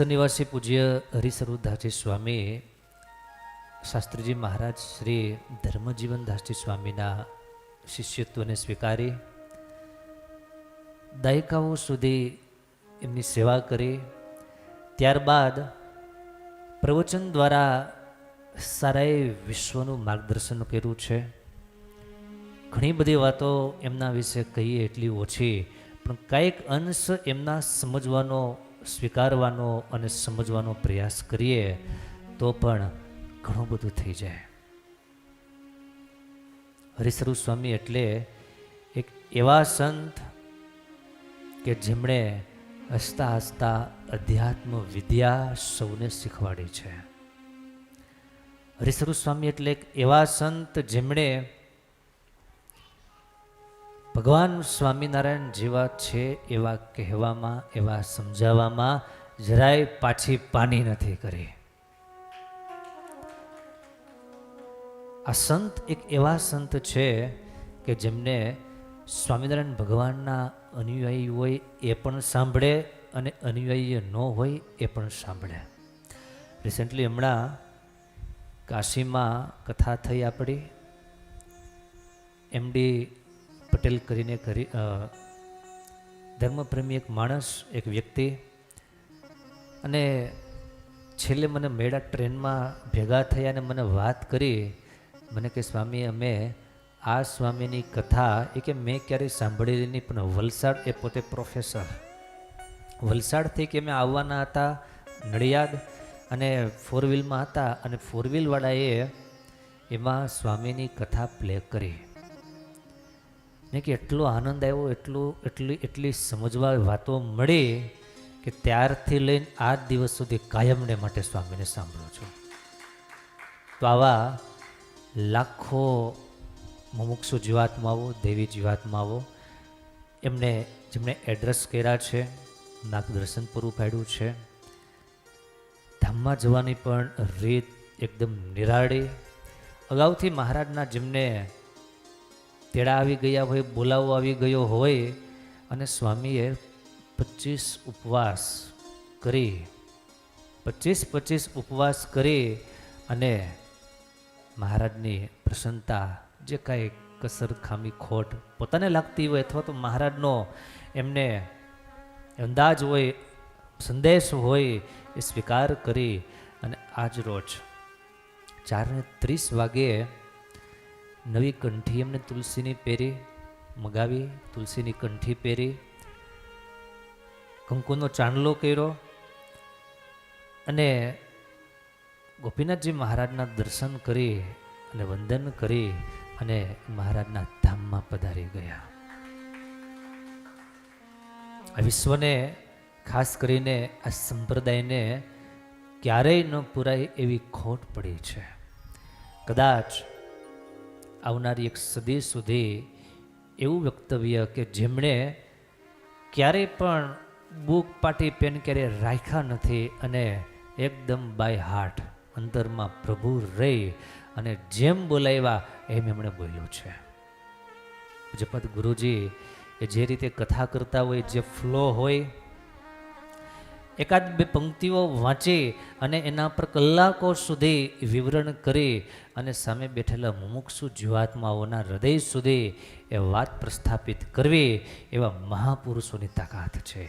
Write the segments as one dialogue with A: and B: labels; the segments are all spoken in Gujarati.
A: હડસર નિવાસી પૂજ્ય હરિસ્વરૂપદાસજી સ્વામી શાસ્ત્રીજી મહારાજ શ્રી ધર્મજીવનદાસજી સ્વામીના શિષ્યત્વને સ્વીકારી દાયકાઓ સુધી એમની સેવા કરી. ત્યારબાદ પ્રવચન દ્વારા સારાએ વિશ્વનું માર્ગદર્શન કર્યું છે. ઘણી બધી વાતો એમના વિશે કહીએ એટલી ઓછી, પણ કંઈક અંશ એમના સમજવાનો, સ્વીકારવાનો અને સમજવાનો પ્રયાસ કરીએ તો પણ ઘણું બધું થઈ જાય. હરિસ્વરૂપ સ્વામી એટલે એક એવા સંત કે જેમણે હસતા હસતા અધ્યાત્મ વિદ્યા સૌને શીખવાડી છે. હરિસ્વરૂપ સ્વામી એટલે એક એવા સંત જેમણે ભગવાન સ્વામિનારાયણ જેવા છે એવા કહેવામાં, એવા સમજાવવામાં જરાય પાછી પાની નથી કરી. આ સંત એક એવા સંત છે કે જેમને સ્વામિનારાયણ ભગવાનના અનુયાયી હોય એ પણ સાંભળે અને અનુયાયી ન હોય એ પણ સાંભળે. રિસેન્ટલી હમણાં કાશીમાં કથા થઈ આપણી. એમડી પટેલ કરીને ધર્મપ્રેમી એક માણસ, એક વ્યક્તિ, અને છેલ્લે મને મેળા ટ્રેનમાં ભેગા થયા અને મને વાત કરી. મને કે સ્વામી, અમે આ સ્વામીની કથા એ કે મેં ક્યારેય સાંભળેલી નહીં, પણ વલસાડ, એ પોતે પ્રોફેસર, વલસાડથી કે અમે આવવાના હતા નડિયાદ અને ફોર વ્હીલમાં હતા, અને ફોર વ્હીલવાળાએ એમાં સ્વામીની કથા પ્લે કરી ને કે એટલો આનંદ આવ્યો, એટલી સમજવા વાતો મળી કે ત્યારથી લઈને આજ દિવસ સુધી કાયમને માટે સ્વામીને સાંભળું છું. તો આવા લાખો મુમુક્ષુ જીવાત્માઓ, દેવી જીવાત્માઓ, જેમણે એડ્રેસ કર્યા છે, માર્ગદર્શન પૂરું પાડ્યું છે. ધામમાં જવાની પણ રીત એકદમ નિરાળી. અગાઉથી મહારાજના જેમને તેડા આવી ગયા હોય, બોલાવો આવી ગયો હોય, અને સ્વામીએ 25 ઉપવાસ કરી, 25 ઉપવાસ કરી અને મહારાજની પ્રસન્નતા, જે કાંઈ કસર, ખામી, ખોટ પોતાને લાગતી હોય અથવા તો મહારાજનો એમને અંદાજ હોય, સંદેશ હોય, એ સ્વીકાર કરી અને આજ રોજ 4:30 વાગે નવી કંઠી એમને તુલસીની પહેરી મગાવી, તુલસીની કંઠી પહેરી, કંકુનો ચાંદલો કર્યો અને ગોપીનાથજી મહારાજના દર્શન કરી અને વંદન કરી અને મહારાજના ધામમાં પધારી ગયા. આ વિશ્વને, ખાસ કરીને આ સંપ્રદાયને ક્યારેય ન પૂરાય એવી ખોટ પડી છે. કદાચ આવનારી એક સદી સુધી એવું વક્તવ્ય કે જેમણે ક્યારેય પણ બુક, પાટી, પેન ક્યારેય રાખ્યા નથી અને એકદમ બાય હાર્ટ અંતરમાં પ્રભુ રહી અને જેમ બોલાવ્યા એમ એમણે બોલ્યું છે. પૂજ્યપાદ ગુરુજી એ જે રીતે કથા કરતા હોય, જે ફ્લો હોય, એકાદ બે પંક્તિઓ વાંચી અને એના પર કલાકો સુધી વિવરણ કરી અને સામે બેઠેલા મુમુક્ષુ જીવાત્માઓના હૃદય સુધી એ વાત પ્રસ્થાપિત કરવી, એવા મહાપુરુષોની તાકાત છે.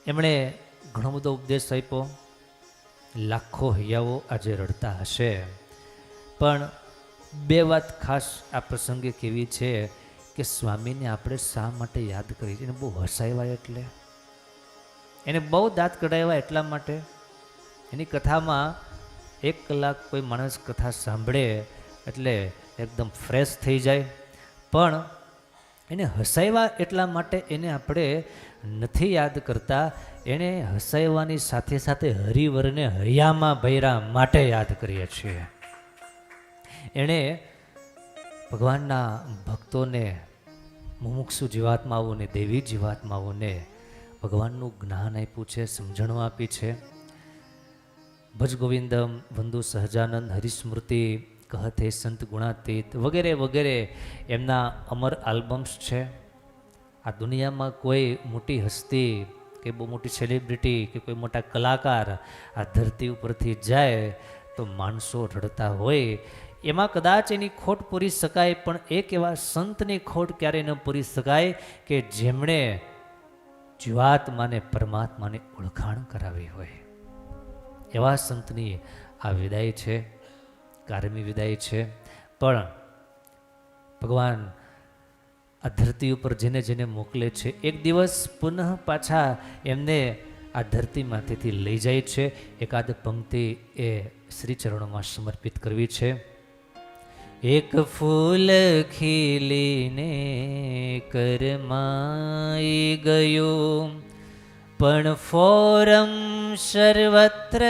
A: એમણે ઘણો બધો ઉપદેશ આપ્યો. લાખો હૈયાઓ આજે રડતા હશે, પણ બે વાત ખાસ આ પ્રસંગે કેવી છે કે સ્વામીને આપણે શા માટે યાદ કરી? એને બહુ હસાવ્યા, એટલે એને બહુ દાંત કઢાવ્યા એટલા માટે. એની કથામાં 1 કલાક કોઈ માણસ કથા સાંભળે એટલે એકદમ ફ્રેશ થઈ જાય, પણ એને હસાવ્યા એટલા માટે એને આપણે નથી યાદ કરતા. એણે હસાવવાની સાથે સાથે હરિવરને હૈયામાં ભર્યા માટે યાદ કરીએ છીએ. એણે ભગવાનના ભક્તોને, મુમુક્ષુ જીવાત્માઓને, દેવી જીવાત્માઓને ભગવાનનું જ્ઞાન આપ્યું છે, સમજણો આપી છે. ભજ ગોવિંદમ, વંદુ સહજાનંદ, હરિસ્મૃતિ, કહતે સંત ગુણાતીત વગેરે વગેરે એમના અમર આલ્બમ્સ છે. આ દુનિયામાં કોઈ મોટી હસ્તી કે કે બહુ મોટી સેલિબ્રિટી કે કોઈ મોટા કલાકાર આ ધરતી ઉપરથી જાય તો માણસો રડતા હોય. એમાં કદાચ એની ખોટ પૂરી શકાય, પણ એક એવા સંતની ખોટ ક્યારેય ન પૂરી શકાય કે જેમણે જીવાત્માને પરમાત્માને ઓળખાણ કરાવી હોય. એવા સંતની આ વિદાય છે, કારમી વિદાય છે. પણ ભગવાન આ ધરતી ઉપર જેને જેને મોકલે છે, એક દિવસ પુનઃ પાછા એમને આ ધરતીમાંથી લઈ જાય છે. એકાદ પંક્તિ એ શ્રી ચરણોમાં સમર્પિત કરવી છે. એક ફૂલ ખીલીને કરમાઈ ગયું, પણ ફોરમ સર્વત્ર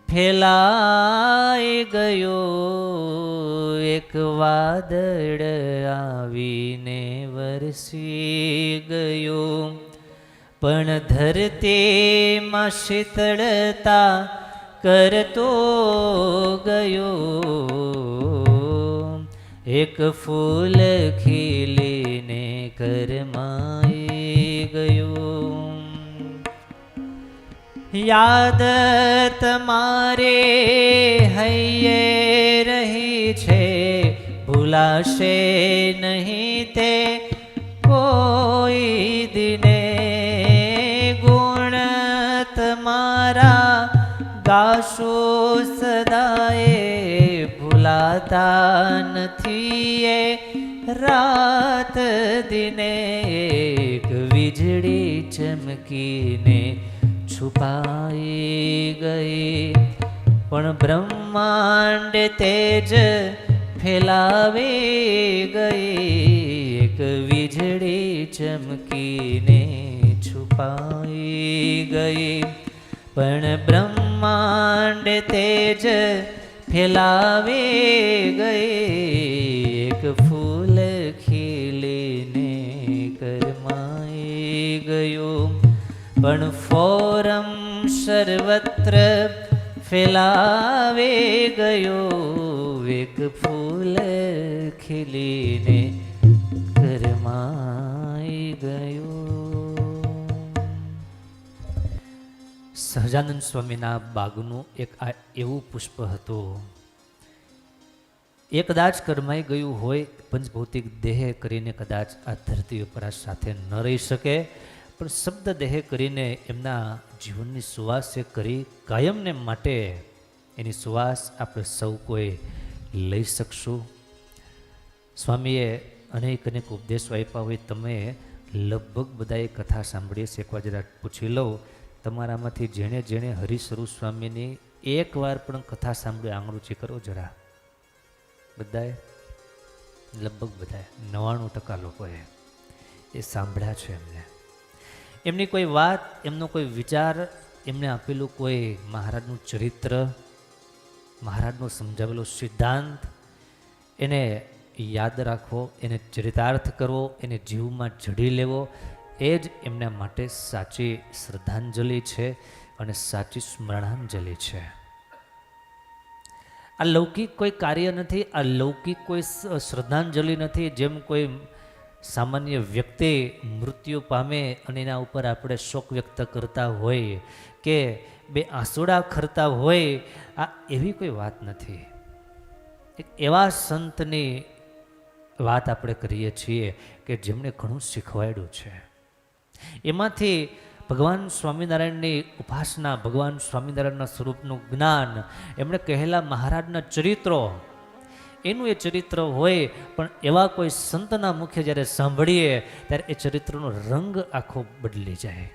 A: ફેલાઈ ગયો. એક વાદળ આવીને વરસી ગયું, પણ ધરતીમાં શીતળતા કરતો ગયો. એક ફૂલ ખીલીને કરમાઈ ગયું. યાદ તમારે હૈયે રહી છે, ભૂલાશે નહીં તે કોઈ દિને. ગુણ તમારા ગાશો સદાએ, ભૂલાતા નથી એ રાત દિને. એક વીજળી ચમકીને છુપાઈ ગઈ, પણ બ્રહ્માંડ તેજ ફેલાવી ગઈ. એક વીજળી ચમકીને છુપાઈ ગઈ, પણ બ્રહ્માંડ તેજ ફેલાવી ગઈ. એક ફૂલ ખીલીને કરમાઈ ગયું, પણ ફોરમ સર્વત્ર ફેલાવી ગયો. એક ફૂલ ખીલીને કરમાઈ ગયું. સહજાનંદ સ્વામીના બાગનું એક આ એવું પુષ્પ હતું. એ કદાચ કરમાઈ ગયું હોય, પંચભૌતિક દેહ કરીને કદાચ આ ધરતી ઉપર આ સાથે ન રહી શકે, પણ શબ્દ દેહ કરીને એમના જીવનની સુવાસ એ કરી કાયમને માટે એની સુવાસ આપણે સૌ કોઈ લઈ શકશું. સ્વામીએ અનેક અનેક ઉપદેશો આપ્યા હોય. તમે લગભગ બધાએ કથા સાંભળીએ છે. એકવાર જરા પૂછી લઉં, તમારામાંથી જેણે જેણે હરિસ્વરૂપ સ્વામીની એકવાર પણ કથા સાંભળી આંગળું ચી કરો જરા. બધાએ, લગભગ બધાએ, 99% લોકોએ એ સાંભળ્યા છે. એમની કોઈ વાત, એમનો કોઈ વિચાર, એમને આપેલું કોઈ મહારાજનું ચરિત્ર, મહારાજનો સમજાવેલો સિદ્ધાંત, એને યાદ રાખવો, એને ચરિતાર્થ કરવો, એને જીવમાં જડી લેવો, એ જ એમના માટે સાચી શ્રદ્ધાંજલિ છે અને સાચી સ્મરણાંજલિ છે. આ લૌકિક કોઈ કાર્ય નથી, આ લૌકિક કોઈ શ્રદ્ધાંજલિ નથી. જેમ કોઈ સામાન્ય વ્યક્તિ મૃત્યુ પામે અને એના ઉપર આપણે શોક વ્યક્ત કરતા હોય કે બે આંસુડા ખરતા હોય, આ એવી કોઈ વાત નથી. એક એવા સંતની વાત આપણે કરીએ છીએ કે જેમણે ઘણું શીખવાડ્યું છે. એમાંથી ભગવાન સ્વામિનારાયણની ઉપાસના, ભગવાન સ્વામિનારાયણના સ્વરૂપનું જ્ઞાન, એમણે કહેલા મહારાજના ચરિત્રો, એનું એ ચરિત્ર હોય. પણ એવા કોઈ સંતના મુખે જ્યારે સાંભળીએ ત્યારે એ ચરિત્રનો રંગ આખો બદલી જાય.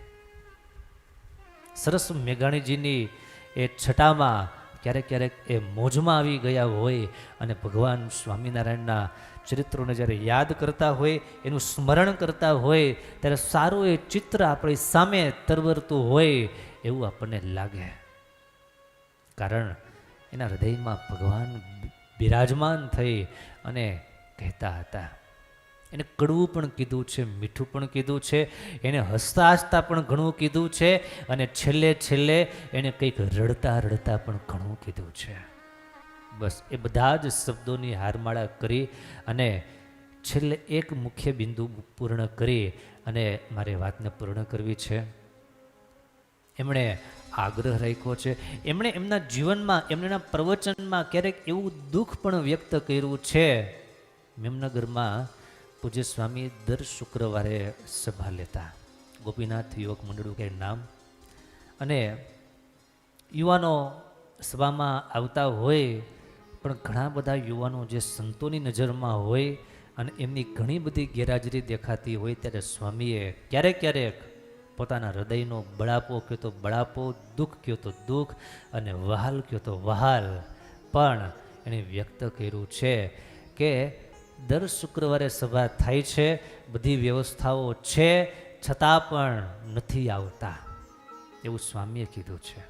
A: સરસ મેઘાણીજીની એ છટામાં ક્યારેક ક્યારેક એ મોજમાં આવી ગયા હોય અને ભગવાન સ્વામિનારાયણના ચરિત્રોને જ્યારે યાદ કરતા હોય, એનું સ્મરણ કરતા હોય, ત્યારે સારું એ ચિત્ર આપણી સામે તરવરતું હોય એવું આપણને લાગે. કારણ એના હૃદયમાં ભગવાન બિરાજમાન થઈ અને કહેતા હતા. એને કડવું પણ કીધું છે, મીઠું પણ કીધું છે, એને હસતા હસતા પણ ઘણું કીધું છે, અને છેલ્લે છેલ્લે એને કંઈક રડતા રડતા પણ ઘણું કીધું છે. બસ એ બધા જ શબ્દોની હારમાળા કરી અને છેલ્લે એક મુખ્ય બિંદુ પૂર્ણ કરી અને મારે વાતને પૂર્ણ કરવી છે. એમણે આગ્રહ રાખ્યો છે. એમણે એમના જીવનમાં એમના પ્રવચનમાં ક્યારેક એવું દુઃખ પણ વ્યક્ત કર્યું છે. મેમનગરમાં પૂજ્ય સ્વામી દર શુક્રવારે સભા લેતા, ગોપીનાથ યુવક મંડળ કે નામ, અને યુવાનો સભામાં આવતા હોય, પણ ઘણા બધા યુવાનો જે સંતોની નજરમાં હોય અને એમની ઘણી બધી ગેરહાજરી દેખાતી હોય, ત્યારે સ્વામીએ ક્યારેક ક્યારેક પોતાના હૃદયનો બળાપો કયો તો બળાપો, દુઃખ કયો તો દુઃખ, અને વહાલ કયો તો વહાલ પણ એણે વ્યક્ત કર્યું છે કે દર શુક્રવારે સભા થાય છે, બધી વ્યવસ્થાઓ છે, છતાં પણ નથી આવતા, એવું સ્વામીએ કીધું છે.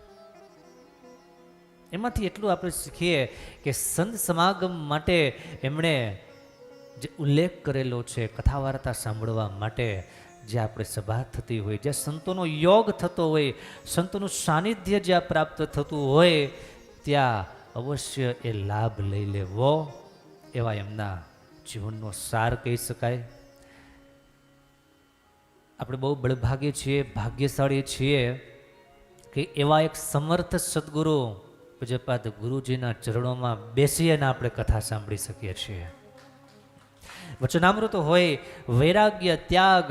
A: એમાંથી એટલું આપણે શીખીએ કે સંત સમાગમ માટે એમણે જે ઉલ્લેખ કરેલો છે, કથા વાર્તા સાંભળવા માટે જે આપણે સભા થતી હોય, જ્યાં સંતોનો યોગ થતો હોય, સંતોનું સાનિધ્ય જ્યાં પ્રાપ્ત થતું હોય, ત્યાં અવશ્ય એ લાભ લઈ લેવો, એવા એમના જીવનનો સાર કહી શકાય. આપણે બહુ બળભાગી છીએ, ભાગ્યશાળી છીએ કે એવા એક સમર્થ સદગુરુ પૂજ્યપાદ ગુરુજીના ચરણોમાં બેસીને આપણે કથા સાંભળી શકીએ છીએ. વચનામૃત હોય, વૈરાગ્ય, ત્યાગ,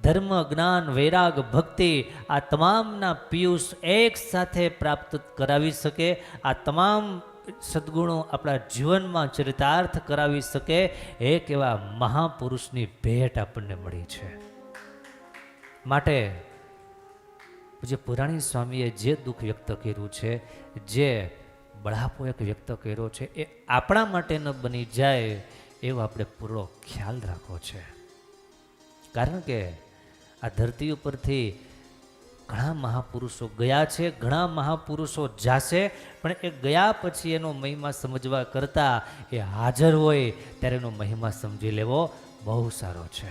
A: ધર્મ, જ્ઞાન, વૈરાગ, ભક્તિ, આ તમામના પિયુષ એક સાથે પ્રાપ્ત કરાવી શકે, આ તમામ સદગુણો આપણા જીવનમાં ચરિતાર્થ કરાવી શકે, એક એવા મહાપુરુષની ભેટ આપણને મળી છે. માટે પૂજ્ય પુરાણી સ્વામીએ જે દુઃખ વ્યક્ત કર્યું છે, જે બળાપો એક વ્યક્ત કર્યો છે, એ આપણા માટે ન બની જાય એવો આપણે પૂરો ખ્યાલ રાખવો છે. કારણ કે આ ધરતી ઉપરથી ઘણા મહાપુરુષો ગયા છે, ઘણા મહાપુરુષો જાશે, પણ એ ગયા પછી એનો મહિમા સમજવા કરતાં એ હાજર હોય ત્યારે એનો મહિમા સમજી લેવો બહુ સારો છે.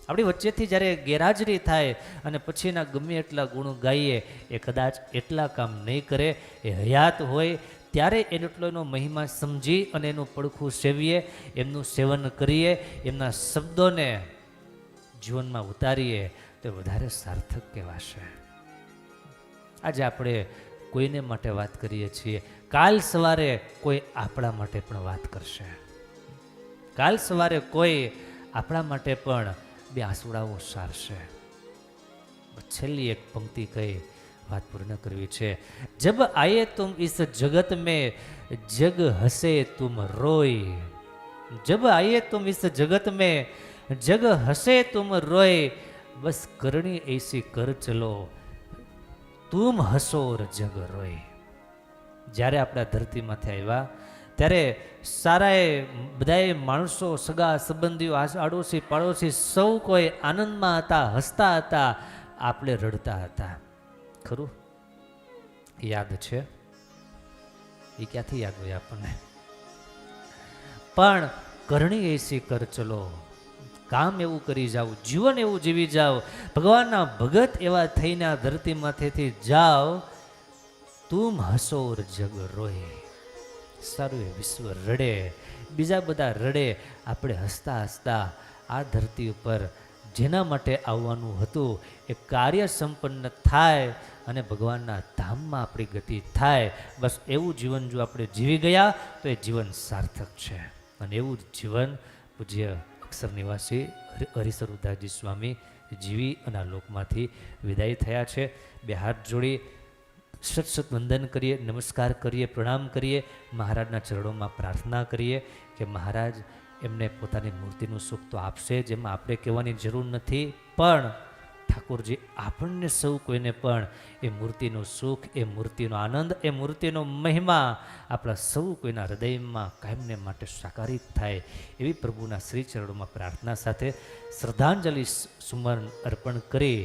A: આપણી વચ્ચેથી જ્યારે ગેરહાજરી થાય અને પછી એના ગમે એટલા ગુણ ગાઈએ, એ કદાચ એટલા કામ નહીં કરે. એ હયાત હોય ત્યારે એટલો એનો મહિમા સમજી અને એનું પડખું સેવીએ, એમનું સેવન કરીએ, એમના શબ્દોને જીવનમાં ઉતારીએ તો વધારે સાર્થક કહેવાશે. આજે આપણે કોઈને માટે વાત કરીએ છીએ, કાલ સવારે કોઈ આપણા માટે પણ વાત કરશે. કાલ સવારે કોઈ આપણા માટે પણ બે આંસુડાઓ સારશે. છેલ્લી એક પંક્તિ કહી बात पूर्ण करवी छे। जब आए तुम इस जगत में जग हसे तुम रोए, जब आए तुम इस जगत में जग हसे तुम रोए, बस करनी ऐसी कर चलो तुम हसो और जग रोए। જ્યારે આપણા ધરતીમાંથી આવ્યા ત્યારે સારાએ બધાએ માણસો, સગા સંબંધીઓ, આડોશી પાડોશી સૌ કોઈ આનંદમાં હતા, હસતા હતા, આપણે રડતા હતા. ખરું યાદ છે? એ ક્યાંથી યાદ હોય આપણને? પણ કરણી એસી કર ચલો, કામ એવું કરી જાઓ, જીવન એવું જીવી જાઓ, ભગવાનના ભગત એવા થઈને આ ધરતીમાંથી જાઓ, તુમ હસો ઓર જગ રોય. સારું એ વિશ્વ રડે, બીજા બધા રડે, આપણે હસતા હસતા આ ધરતી ઉપર જેના માટે આવવાનું હતું એ કાર્ય સંપન્ન થાય અને ભગવાનના ધામમાં આપણી ગતિ થાય. બસ એવું જીવન જો આપણે જીવી ગયા તો એ જીવન સાર્થક છે. અને એવું જીવન પૂજ્ય અક્ષર નિવાસી હરિસરુદાસજી સ્વામી જીવી અને આ લોકમાંથી વિદાય થયા છે. બે હાથ જોડી સત સત વંદન કરીએ, નમસ્કાર કરીએ, પ્રણામ કરીએ, મહારાજના ચરણોમાં પ્રાર્થના કરીએ કે મહારાજ એમને પોતાની મૂર્તિનું સુખ તો આપશે, જેમાં આપણે કહેવાની જરૂર નથી, પણ ઠાકોરજી આપણને સૌ કોઈને પણ એ મૂર્તિનું સુખ, એ મૂર્તિનો આનંદ, એ મૂર્તિનો મહિમા આપણા સૌ કોઈના હૃદયમાં કાયમને માટે સાકારિત થાય એવી પ્રભુના શ્રી ચરણોમાં પ્રાર્થના સાથે શ્રદ્ધાંજલિ સુમન અર્પણ કરી